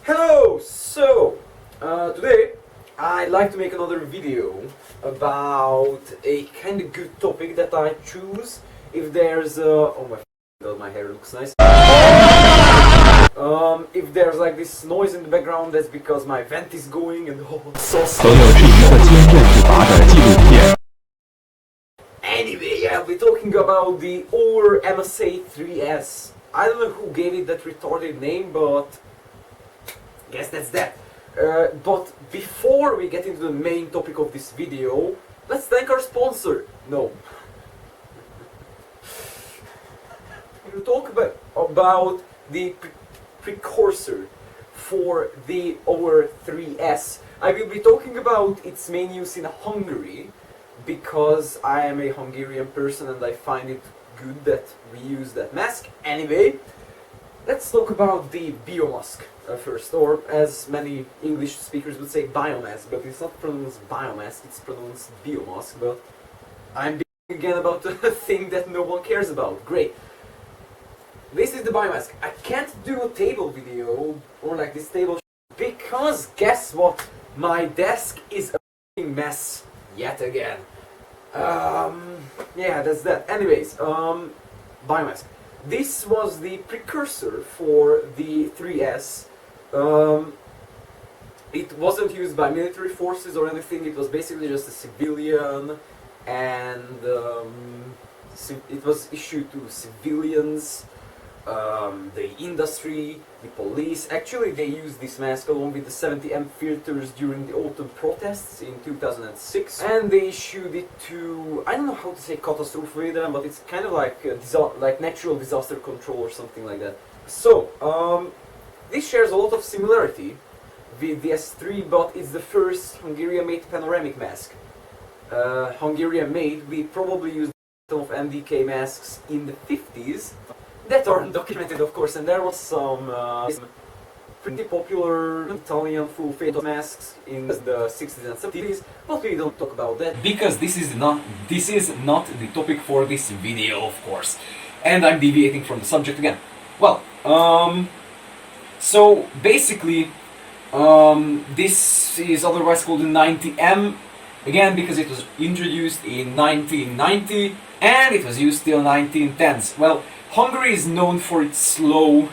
Hello! Today I'd like to make another video about a kind of good topic that I choose. If there's oh my god, my hair looks nice. If there's like this noise in the background, that's because my vent is going and oh, it's so 所有是一个经验之拔的纪录片。 Anyway, I'll be talking about the Auer MSA 3S. I don't know who gave it that retarded name, but guess that's that. But before we get into the main topic of this video, let's thank our sponsor. No. We'll talk about the precursor for the Auer 3S. I will be talking about its main use in Hungary, because I am a Hungarian person and I find it good that we use that mask. Anyway, let's talk about the biomask first, or as many English speakers would say, biomask, but it's not pronounced biomask, it's pronounced biomask, but I'm speaking again about a thing that no one cares about. Great. This is the biomask. I can't do a table video, or like this table, because guess what? My desk is a f***ing mess yet again. Yeah, that's that. Anyways, biomask. This was the precursor for the 3S. It wasn't used by military forces or anything, it was basically just a civilian, and it was issued to civilians, the industry, the police. Actually, they used this mask along with the 70M filters during the autumn protests in 2006, and they issued it to, I don't know how to say Katastrophenvédelem, but it's kind of like like natural disaster control or something like that. So, this shares a lot of similarity with the S3, but it's the first Hungarian-made panoramic mask. Hungarian-made, we probably used some of MDK masks in the 50s, that aren't documented, of course, and there was some pretty popular Italian full face masks in the 60s and 70s, but we don't talk about that because this is not the topic for this video, of course, and I'm deviating from the subject again. Well, so basically, this is otherwise called the 90M, again because it was introduced in 1990 and it was used till 1910s. Well, Hungary is known for its slow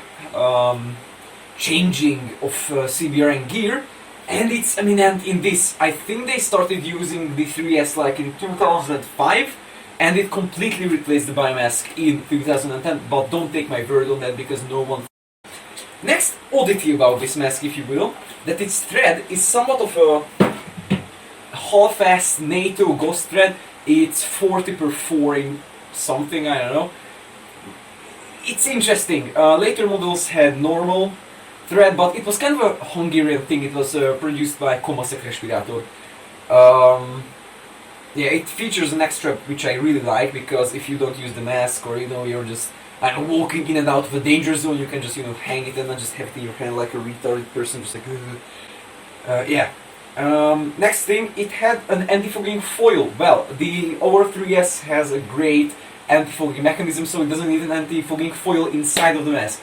changing of CBRN gear, and it's eminent in this. I think they started using the 3S like in 2005, and it completely replaced the biomask in 2010, but don't take my word on that because no one... Next oddity about this mask, if you will, that its thread is somewhat of a half-assed NATO ghost thread. It's 40x4 in something, I don't know. It's interesting. Later models had normal thread, but it was kind of a Hungarian thing. It was produced by Komasek Respirator. Yeah, it features a neck strap which I really like, because if you don't use the mask, or you're just walking in and out of a danger zone, you can just hang it and then just have it in your hand like a retarded person, just like yeah. Next thing, it had an anti-fogging foil. Well, the Auer 3S has a great anti-fogging mechanism, so it doesn't need an anti-fogging foil inside of the mask,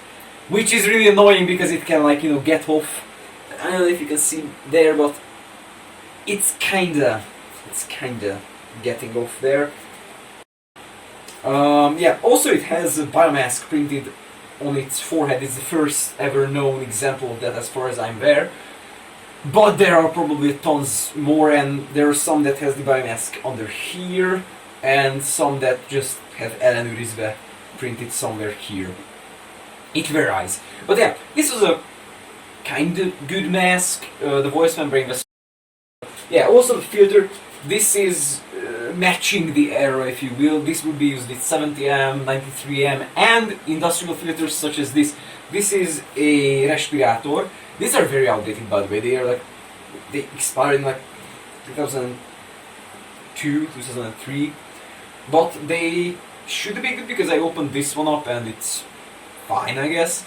which is really annoying because it can get off. I don't know if you can see there, but it's kinda getting off there. Yeah, also it has a biomask printed on its forehead. It's the first ever known example of that as far as I'm aware. But there are probably tons more, and there are some that has the biomask under here, and some that just have ellenőrizve printed somewhere here. It varies. But yeah, this was a kind of good mask. The voice membrane was... Yeah, also the filter. This is matching the era, if you will. This would be used with 70M, 93M, and industrial filters such as this. This is a Respirator. These are very outdated, by the way. They expired in like 2002, 2003. But they should be good because I opened this one up and it's fine, I guess.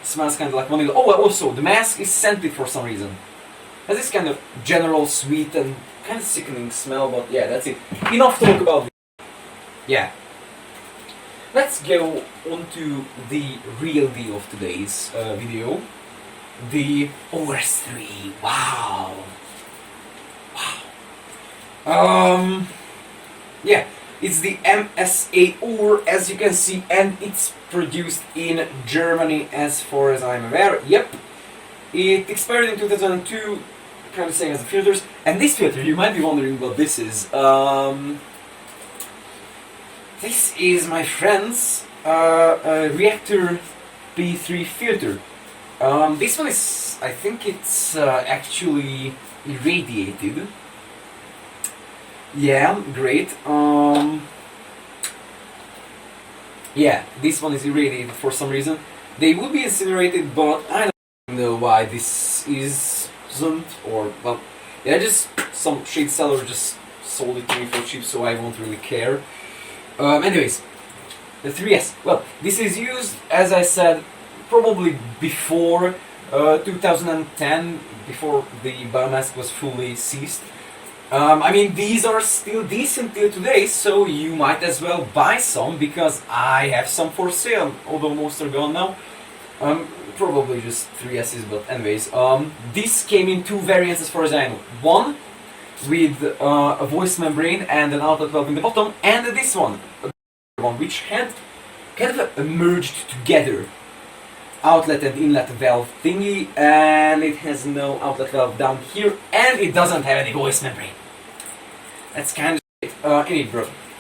Smells kind of like vanilla. Oh, also, the mask is scented for some reason. Has this kind of general sweet and kind of sickening smell, but yeah, that's it. Enough talk about this. Yeah. let's go on to the real deal of today's video. The OS3. Wow. Yeah, it's the MSA Auer, as you can see, and it's produced in Germany as far as I'm aware. Yep. It expired in 2002, kind of same as the filters. And this filter, you might be wondering what this is. This is, my friends, a reactor P3 filter. This one is, I think it's actually irradiated. Yeah, great. Yeah, this one is irradiated for some reason. They would be incinerated, but I don't know why this isn't, or, well, yeah, just some shade seller just sold it to me for cheap, so I won't really care. Anyways, the 3S. Well, this is used, as I said, probably before 2010, before the biomask was fully ceased. I mean, these are still decent till today, so you might as well buy some, because I have some for sale, although most are gone now. Probably just 3S's, but anyways. This came in two variants as far as I know. One with a voice membrane and an outlet valve in the bottom, and this one, which had kind of merged together. Outlet and inlet valve thingy, and it has no outlet valve down here, and it doesn't have any voice membrane. That's kind of shit.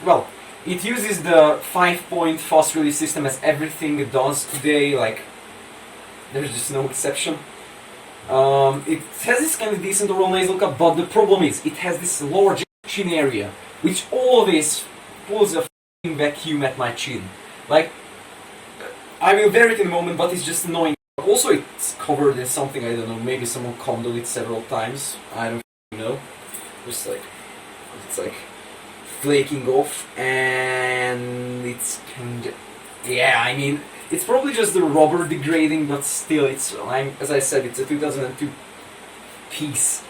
Well, it uses the 5-point fast release system as everything it does today, like, there's just no exception. It has this kind of decent oral nasal cup, but the problem is, it has this lower chin area, which always pulls a f***ing vacuum at my chin. Like, I will wear it in a moment, but it's just annoying. Also, it's covered in something, I don't know, maybe someone condoned it several times, I don't know. Just like, it's like flaking off, and it's kind of, yeah, I mean, it's probably just the rubber degrading, but still, it's, as I said, it's a 2002 piece.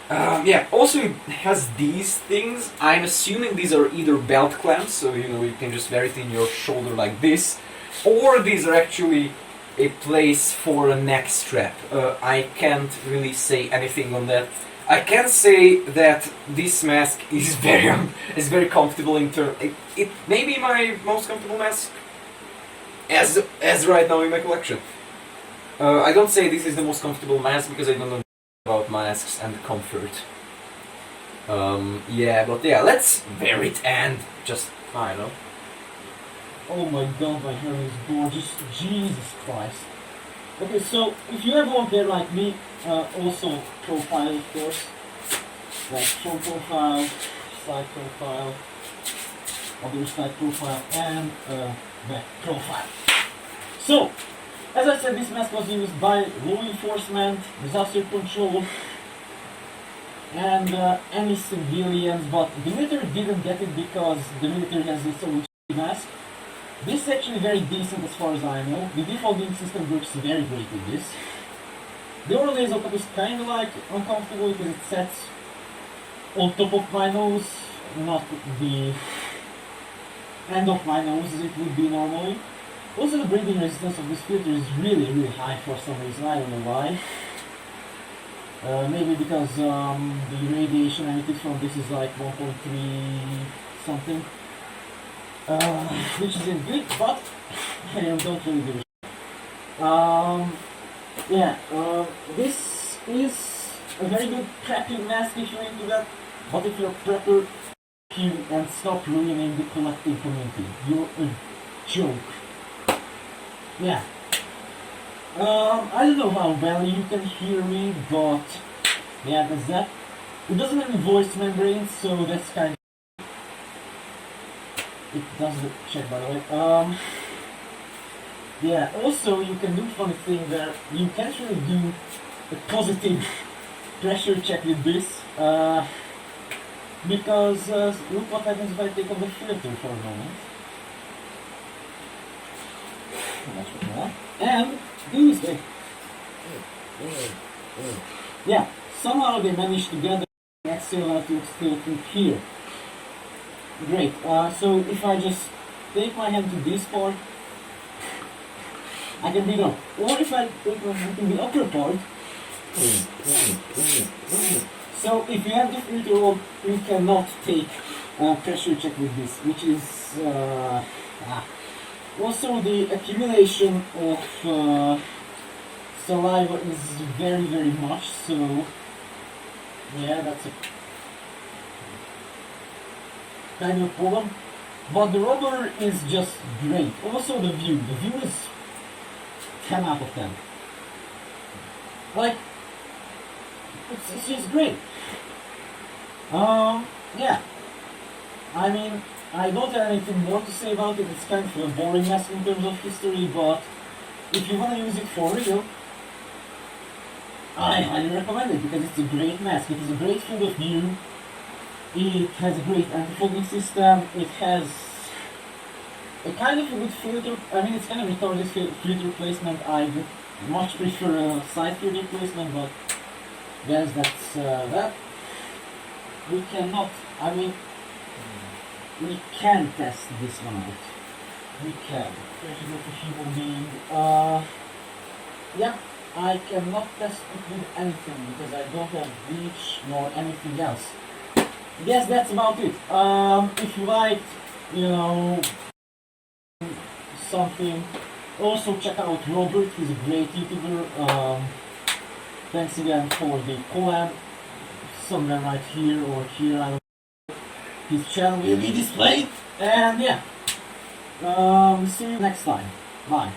Yeah, also it has these things. I'm assuming these are either belt clamps, so you know, you can just wear it in your shoulder like this, or these are actually a place for a neck strap. I can't really say anything on that. I can say that this mask is very comfortable in terms. It may be my most comfortable mask as right now in my collection. I don't say this is the most comfortable mask because I don't know about masks and comfort. Yeah, but yeah, let's wear it and just, I don't know. Oh my god, my hair is gorgeous. Jesus Christ. Okay, so if you ever want hair like me, also profile, of course. Like front profile, side profile, other side profile, and back profile. So, as I said, this mask was used by law enforcement, disaster control, and any civilians, but the military didn't get it because the military has its own mask. This is actually very decent as far as I know. The defaulting system works very great with this. The oral nasal cup is kind of like uncomfortable because it sets on top of my nose, not the end of my nose as it would be normally. Also, the breathing resistance of this filter is really high for some reason, I don't know why. Maybe because the radiation emitted from this is like 1.3 something. Which isn't good, but I don't really give a shit. Yeah, this is a very good prepping mask if you're into that, but if you're a prepper, you and stop ruining the collecting community. You're a joke. Yeah. I don't know how well you can hear me, but yeah, that's that. It doesn't have any voice membrane, so that's kind of. It does the check, by the way. Yeah, also you can do funny thing where you can't really do a positive pressure check with this, because look what happens if I take off the filter for a moment. And do this thing. Yeah, somehow they managed to get the external to still here. Great, so if I just take my hand to this part, I can dig up. Or if I take my hand to the upper part, so if you have the filter on, you cannot take a pressure check with this, which is also the accumulation of saliva is very, very much, so yeah, that's a kind of problem. But the rubber is just great. Also the view is 10 out of 10. Like, it's just great. Yeah. I mean, I don't have anything more to say about it. It's kind of a boring mess in terms of history, but if you want to use it for real, I highly recommend it because it's a great mask. It is a great field of view. It has a great anti-fogging system. It has a kind of a good filter. I mean, it's kind of retarded filter placement. I would much prefer a side filter placement, but guys, that's that. We cannot. I mean, we can test this one out. We can. There's not a human being. Yeah, I cannot test it with anything because I don't have bleach nor anything else. Yes, that's about it. If you liked, you know, something, also check out Robert. He's a great YouTuber. Thanks again for the collab. Somewhere right here or here, I don't know. His channel will be displayed. And yeah, see you next time. Bye.